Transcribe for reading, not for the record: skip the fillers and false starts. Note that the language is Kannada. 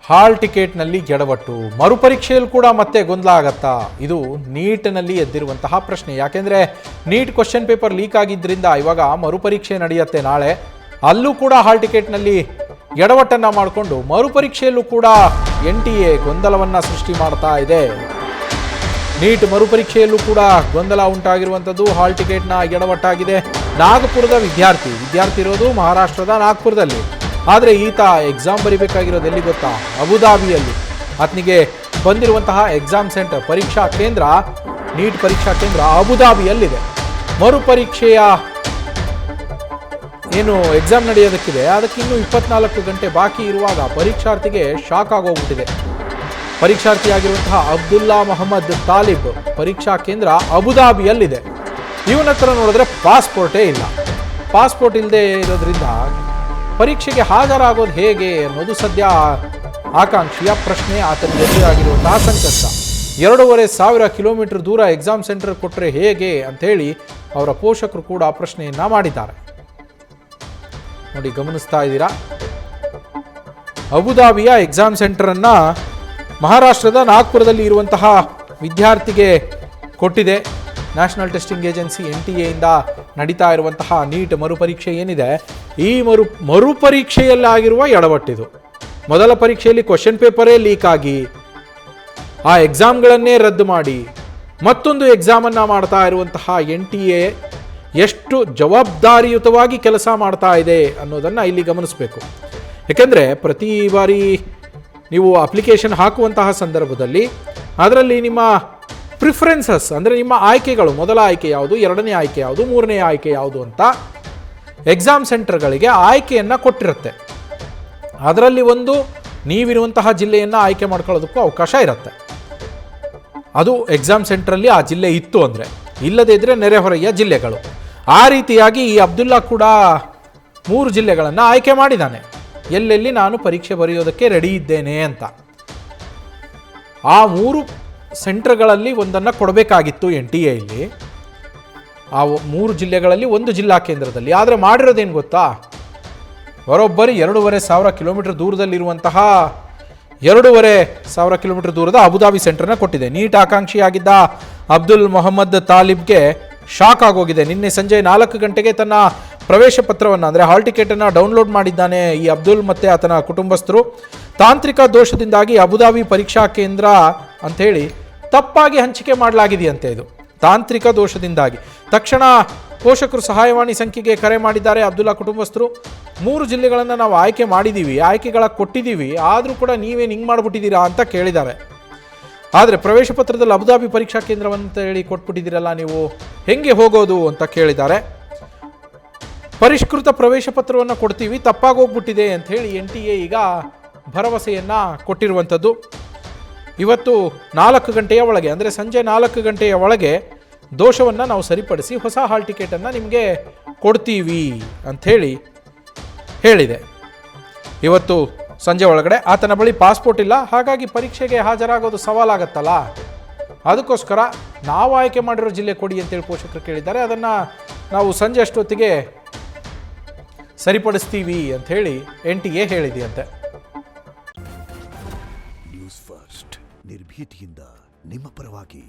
ಹಾಲ್ ಟಿಕೆಟ್ನಲ್ಲಿ ಎಡವಟ್ಟು, ಮರುಪರೀಕ್ಷೆಯಲ್ಲಿ ಕೂಡ ಮತ್ತೆ ಗೊಂದಲ ಆಗತ್ತಾ? ಇದು ನೀಟ್ನಲ್ಲಿ ಎದ್ದಿರುವಂತಹ ಪ್ರಶ್ನೆ. ಯಾಕೆಂದರೆ ನೀಟ್ ಕ್ವಶನ್ ಪೇಪರ್ ಲೀಕ್ ಆಗಿದ್ದರಿಂದ ಇವಾಗ ಮರುಪರೀಕ್ಷೆ ನಡೆಯುತ್ತೆ ನಾಳೆ. ಅಲ್ಲೂ ಕೂಡ ಹಾಲ್ ಟಿಕೆಟ್ನಲ್ಲಿ ಎಡವಟ್ಟನ್ನು ಮಾಡಿಕೊಂಡು ಮರುಪರೀಕ್ಷೆಯಲ್ಲೂ ಕೂಡ NTA ಗೊಂದಲವನ್ನು ಸೃಷ್ಟಿ ಮಾಡ್ತಾ ಇದೆ. ನೀಟ್ ಮರುಪರೀಕ್ಷೆಯಲ್ಲೂ ಕೂಡ ಗೊಂದಲ ಉಂಟಾಗಿರುವಂಥದ್ದು, ಹಾಲ್ ಟಿಕೆಟ್ನ ಎಡವಟ್ಟಾಗಿದೆ. ನಾಗಪುರದ ವಿದ್ಯಾರ್ಥಿ ಇರೋದು ಮಹಾರಾಷ್ಟ್ರದ ನಾಗ್ಪುರದಲ್ಲಿ. ಆದರೆ ಈತ ಎಕ್ಸಾಮ್ ಬರೀಬೇಕಾಗಿರೋದು ಎಲ್ಲಿ ಗೊತ್ತಾ? ಅಬುದಾಬಿಯಲ್ಲಿ. ಆತನಿಗೆ ಬಂದಿರುವಂತಹ ಎಕ್ಸಾಮ್ ಸೆಂಟರ್, ಪರೀಕ್ಷಾ ಕೇಂದ್ರ, ನೀಟ್ ಪರೀಕ್ಷಾ ಕೇಂದ್ರ ಅಬುದಾಬಿಯಲ್ಲಿದೆ. ಮರುಪರೀಕ್ಷೆಯ ಏನು ಎಕ್ಸಾಮ್ ನಡೆಯೋದಕ್ಕಿದೆ ಅದಕ್ಕಿನ್ನೂ 24 ಗಂಟೆ ಬಾಕಿ ಇರುವಾಗ ಪರೀಕ್ಷಾರ್ಥಿಗೆ ಶಾಕ್ ಆಗೋಗ್ಬಿಟ್ಟಿದೆ. ಪರೀಕ್ಷಾರ್ಥಿಯಾಗಿರುವಂತಹ ಅಬ್ದುಲ್ಲಾ ಮೊಹಮ್ಮದ್ ತಾಲಿಬ್ ಪರೀಕ್ಷಾ ಕೇಂದ್ರ ಅಬುದಾಬಿಯಲ್ಲಿದೆ. ಇವನ ಹತ್ರ ನೋಡಿದ್ರೆ ಪಾಸ್ಪೋರ್ಟೇ ಇಲ್ಲ. ಪಾಸ್ಪೋರ್ಟ್ ಇಲ್ಲದೆ ಇರೋದ್ರಿಂದ ಪರೀಕ್ಷೆಗೆ ಹಾಜರಾಗೋದು ಹೇಗೆ ಅನ್ನೋದು ಸದ್ಯ ಆಕಾಂಕ್ಷಿಯ ಪ್ರಶ್ನೆ. ಆತನಿಗೆ ಎದುರಾಗಿರುವಂತಹ ಸಂಕಷ್ಟ. 2,500 ಕಿಲೋಮೀಟರ್ ದೂರ ಎಕ್ಸಾಮ್ ಸೆಂಟರ್ ಕೊಟ್ಟರೆ ಹೇಗೆ ಅಂಥೇಳಿ ಅವರ ಪೋಷಕರು ಕೂಡ ಪ್ರಶ್ನೆಯನ್ನ ಮಾಡಿದ್ದಾರೆ. ನೋಡಿ, ಗಮನಿಸ್ತಾ ಇದ್ದೀರಾ, ಅಬುದಾಬಿಯ ಎಕ್ಸಾಮ್ ಸೆಂಟರನ್ನು ಮಹಾರಾಷ್ಟ್ರದ ನಾಗ್ಪುರದಲ್ಲಿ ಇರುವಂತಹ ವಿದ್ಯಾರ್ಥಿಗೆ ಕೊಟ್ಟಿದೆ. ನ್ಯಾಷನಲ್ ಟೆಸ್ಟಿಂಗ್ ಏಜೆನ್ಸಿ NTA ಇಂದ ನಡೀತಾ ಇರುವಂತಹ ನೀಟ್ ಮರುಪರೀಕ್ಷೆ ಏನಿದೆ, ಈ ಮರುಪರೀಕ್ಷೆಯಲ್ಲಾಗಿರುವ ಎಡವಟ್ಟಿದು. ಮೊದಲ ಪರೀಕ್ಷೆಯಲ್ಲಿ ಕ್ವಶನ್ ಪೇಪರೇ ಲೀಕ್ ಆಗಿ ಆ ಎಕ್ಸಾಮ್ಗಳನ್ನೇ ರದ್ದು ಮಾಡಿ ಮತ್ತೊಂದು ಎಕ್ಸಾಮನ್ನು ಮಾಡ್ತಾ ಇರುವಂತಹ NTA ಎಷ್ಟು ಜವಾಬ್ದಾರಿಯುತವಾಗಿ ಕೆಲಸ ಮಾಡ್ತಾ ಇದೆ ಅನ್ನೋದನ್ನು ಇಲ್ಲಿ ಗಮನಿಸಬೇಕು. ಏಕೆಂದರೆ ಪ್ರತಿ ಬಾರಿ ನೀವು ಅಪ್ಲಿಕೇಶನ್ ಹಾಕುವಂತಹ ಸಂದರ್ಭದಲ್ಲಿ ಅದರಲ್ಲಿ ನಿಮ್ಮ ಪ್ರಿಫರೆನ್ಸಸ್ ಅಂದರೆ ನಿಮ್ಮ ಆಯ್ಕೆಗಳು, ಮೊದಲ ಆಯ್ಕೆ ಯಾವುದು, ಎರಡನೇ ಆಯ್ಕೆ ಯಾವುದು, ಮೂರನೇ ಆಯ್ಕೆ ಯಾವುದು ಅಂತ ಎಕ್ಸಾಮ್ ಸೆಂಟರ್ಗಳಿಗೆ ಆಯ್ಕೆಯನ್ನು ಕೊಟ್ಟಿರುತ್ತೆ. ಅದರಲ್ಲಿ ಒಂದು ನೀವಿರುವಂತಹ ಜಿಲ್ಲೆಯನ್ನು ಆಯ್ಕೆ ಮಾಡ್ಕೊಳ್ಳೋದಕ್ಕೂ ಅವಕಾಶ ಇರುತ್ತೆ. ಅದು ಎಕ್ಸಾಮ್ ಸೆಂಟ್ರಲ್ಲಿ ಆ ಜಿಲ್ಲೆ ಇತ್ತು ಅಂದರೆ, ಇಲ್ಲದೇ ಇದ್ದರೆ ನೆರೆಹೊರೆಯ ಜಿಲ್ಲೆಗಳು. ಆ ರೀತಿಯಾಗಿ ಈ ಅಬ್ದುಲ್ಲಾ ಕೂಡ 3 ಜಿಲ್ಲೆಗಳನ್ನು ಆಯ್ಕೆ ಮಾಡಿದ್ದಾನೆ, ಎಲ್ಲೆಲ್ಲಿ ನಾನು ಪರೀಕ್ಷೆ ಬರೆಯೋದಕ್ಕೆ ರೆಡಿ ಇದ್ದೇನೆ ಅಂತ. ಆ 3 ಸೆಂಟರ್ಗಳಲ್ಲಿ ಒಂದನ್ನು ಕೊಡಬೇಕಾಗಿತ್ತು NTA ಇಲ್ಲಿ, ಆ 3 ಜಿಲ್ಲೆಗಳಲ್ಲಿ ಒಂದು ಜಿಲ್ಲಾ ಕೇಂದ್ರದಲ್ಲಿ. ಆದರೆ ಮಾಡಿರೋದೇನು ಗೊತ್ತಾ? ಬರೋಬ್ಬರಿ 2,500 ಕಿಲೋಮೀಟರ್ ದೂರದಲ್ಲಿರುವಂತಹ 2,500 ಕಿಲೋಮೀಟರ್ ದೂರದ ಅಬುದಾಬಿ ಸೆಂಟರ್ನ ಕೊಟ್ಟಿದೆ. ನೀಟ್ ಆಕಾಂಕ್ಷಿಯಾಗಿದ್ದ ಅಬ್ದುಲ್ ಮೊಹಮ್ಮದ್ ತಾಲಿಬ್ಗೆ ಶಾಕ್ ಆಗೋಗಿದೆ. ನಿನ್ನೆ ಸಂಜೆ 4 ಗಂಟೆಗೆ ತನ್ನ ಪ್ರವೇಶ ಪತ್ರವನ್ನು ಅಂದರೆ ಹಾಲ್ ಟಿಕೆಟನ್ನು ಡೌನ್ಲೋಡ್ ಮಾಡಿದ್ದಾನೆ ಈ ಅಬ್ದುಲ್ ಮತ್ತು ಆತನ ಕುಟುಂಬಸ್ಥರು. ತಾಂತ್ರಿಕ ದೋಷದಿಂದಾಗಿ ಅಬುದಾಬಿ ಪರೀಕ್ಷಾ ಕೇಂದ್ರ ಅಂಥೇಳಿ ತಪ್ಪಾಗಿ ಹಂಚಿಕೆ ಮಾಡಲಾಗಿದೆಯಂತೆ. ಇದು ತಾಂತ್ರಿಕ ದೋಷದಿಂದಾಗಿ. ತಕ್ಷಣ ಪೋಷಕರು ಸಹಾಯವಾಣಿ ಸಂಖ್ಯೆಗೆ ಕರೆ ಮಾಡಿದ್ದಾರೆ ಅಬ್ದುಲ್ಲಾ ಕುಟುಂಬಸ್ಥರು. 3 ಜಿಲ್ಲೆಗಳನ್ನು ನಾವು ಆಯ್ಕೆ ಮಾಡಿದ್ದೀವಿ, ಆಯ್ಕೆಗಳ ಕೊಟ್ಟಿದ್ದೀವಿ, ಆದರೂ ಕೂಡ ನೀವೇನು ಹಿಂಗೆ ಮಾಡಿಬಿಟ್ಟಿದ್ದೀರಾ ಅಂತ ಕೇಳಿದ್ದಾರೆ. ಆದರೆ ಪ್ರವೇಶ ಪತ್ರದಲ್ಲಿ ಅಬುದಾಬಿ ಪರೀಕ್ಷಾ ಕೇಂದ್ರವಂತ ಹೇಳಿ ಕೊಟ್ಬಿಟ್ಟಿದ್ದೀರಲ್ಲ, ನೀವು ಹೆಂಗೆ ಹೋಗೋದು ಅಂತ ಕೇಳಿದ್ದಾರೆ. ಪರಿಷ್ಕೃತ ಪ್ರವೇಶ ಪತ್ರವನ್ನು ಕೊಡ್ತೀವಿ, ತಪ್ಪಾಗಿ ಹೋಗ್ಬಿಟ್ಟಿದೆ ಅಂತ ಹೇಳಿ NTA ಈಗ ಭರವಸೆಯನ್ನು ಕೊಟ್ಟಿರುವಂಥದ್ದು. ಇವತ್ತು 4 ಗಂಟೆಯ ಒಳಗೆ ಅಂದರೆ ಸಂಜೆ 4 ಗಂಟೆಯ ಒಳಗೆ ದೋಷವನ್ನು ನಾವು ಸರಿಪಡಿಸಿ ಹೊಸ ಹಾಲ್ ಟಿಕೆಟನ್ನು ನಿಮಗೆ ಕೊಡ್ತೀವಿ ಅಂಥೇಳಿ ಹೇಳಿದೆ. ಇವತ್ತು ಸಂಜೆ ಒಳಗಡೆ ಆತನ ಬಳಿ ಪಾಸ್ಪೋರ್ಟ್ ಇಲ್ಲ, ಹಾಗಾಗಿ ಪರೀಕ್ಷೆಗೆ ಹಾಜರಾಗೋದು ಸವಾಲಾಗತ್ತಲ್ಲ, ಅದಕ್ಕೋಸ್ಕರ ನಾವು ಆಯ್ಕೆ ಮಾಡಿರೋ ಜಿಲ್ಲೆ ಕೊಡಿ ಅಂತೇಳಿ ಪೋಷಕರು ಕೇಳಿದ್ದಾರೆ. ಅದನ್ನು ನಾವು ಸಂಜೆ ಅಷ್ಟೊತ್ತಿಗೆ ಸರಿಪಡಿಸ್ತೀವಿ ಅಂಥೇಳಿ NTA ಹೇಳಿದೆಯಂತೆ. ನ್ಯೂಸ್ ಫಸ್ಟ್, ನಿರ್ಭೀತಿಯಿಂದ ನಿಮ್ಮ ಪರವಾಗಿ.